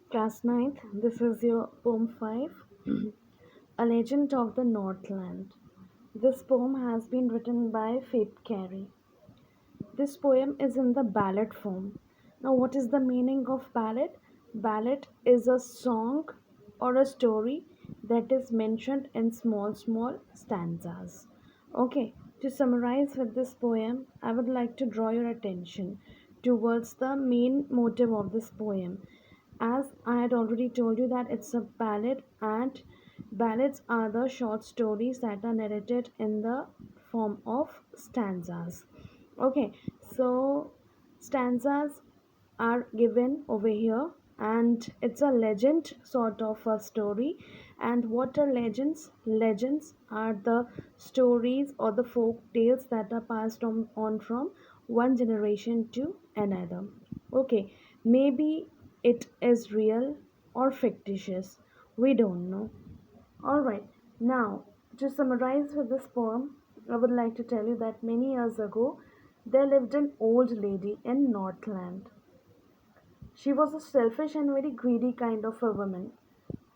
Class ninth, this is your poem 5, A Legend of the Northland. This poem has been written by Faith Carey. This poem is in the ballad form. Now, what is the meaning of ballad? Ballad is a song or a story that is mentioned in small stanzas. Okay, to summarize with this poem, I would like to draw your attention towards the main motive of this poem. As I had already told you that it's a ballad, and ballads are the short stories that are narrated in the form of stanzas. Okay, so stanzas are given over here, and it's a legend sort of a story. And what are legends? Legends are the stories or the folk tales that are passed on from one generation to another. Okay, maybe it is real or fictitious. We don't know. Alright, now to summarize with this poem, I would like to tell you that many years ago there lived an old lady in Northland. She was a selfish and very greedy kind of a woman.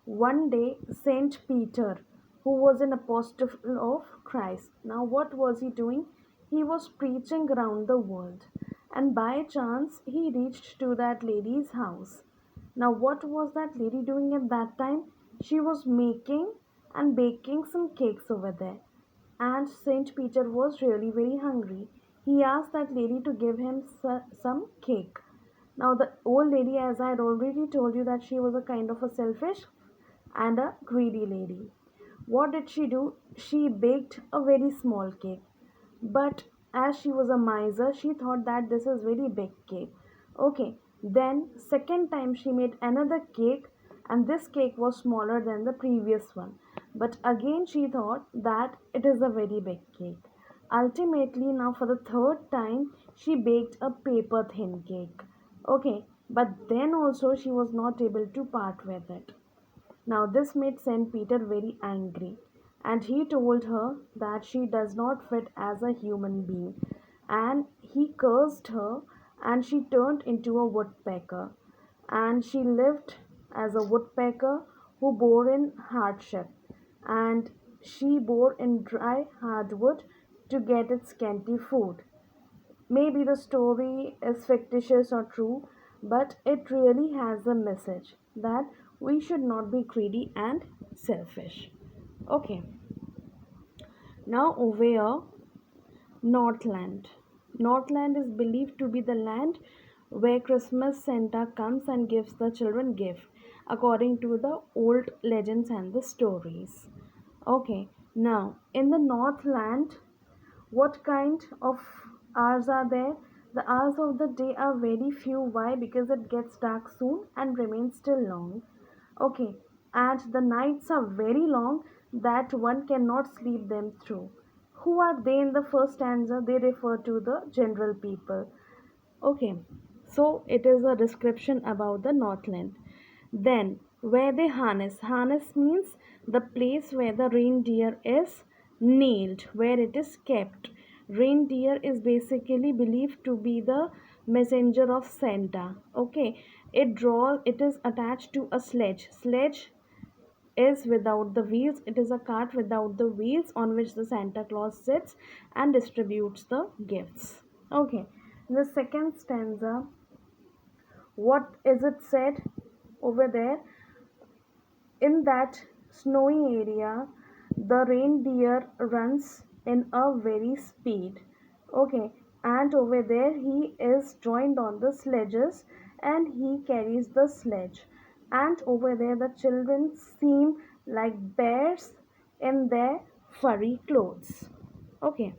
One day, Saint Peter, who was an apostle of Christ, now what was he doing? He was preaching around the world, and by chance he reached to that lady's house. Now, what was that lady doing at that time? She was making and baking some cakes over there, and Saint Peter was really very hungry. He asked that lady to give him some cake. Now, the old lady, as I had already told you, that she was a kind of a selfish and a greedy lady. What did she do? She baked a very small cake. But as she was a miser, she thought that this is very big cake. Okay, then second time she made another cake, and this cake was smaller than the previous one. But again she thought that it is a very big cake. Ultimately, now for the third time, she baked a paper thin cake. Okay, but then also she was not able to part with it. Now, this made Saint Peter very angry, and he told her that she does not fit as a human being, and he cursed her, and she turned into a woodpecker, and she lived as a woodpecker who bore in hardship, and she bore in dry hardwood to get its scanty food. Maybe the story is fictitious or true, but it really has a message that we should not be greedy and selfish. Okay, now over here, Northland. Northland is believed to be the land where Christmas Santa comes and gives the children gift, according to the old legends and the stories. Okay, now in the Northland, what kind of hours are there? The hours of the day are very few. Why? Because it gets dark soon and remains still long. Okay, and the nights are very long that one cannot sleep them through. Who are they in the first stanza? They refer to the general people. Okay, so it is a description about the Northland. Then, where they harness. Harness means the place where the reindeer is nailed, where it is kept. Reindeer is basically believed to be the messenger of Santa. Okay, it is attached to a sledge. Sledge is without the wheels. It is a cart without the wheels on which the Santa Claus sits and distributes the gifts. Okay, the second stanza, what is it said over there? In that snowy area, the reindeer runs in a very speed. Okay, and over there he is joined on the sledges and he carries the sledge. And over there the children seem like bears in their furry clothes. Okay.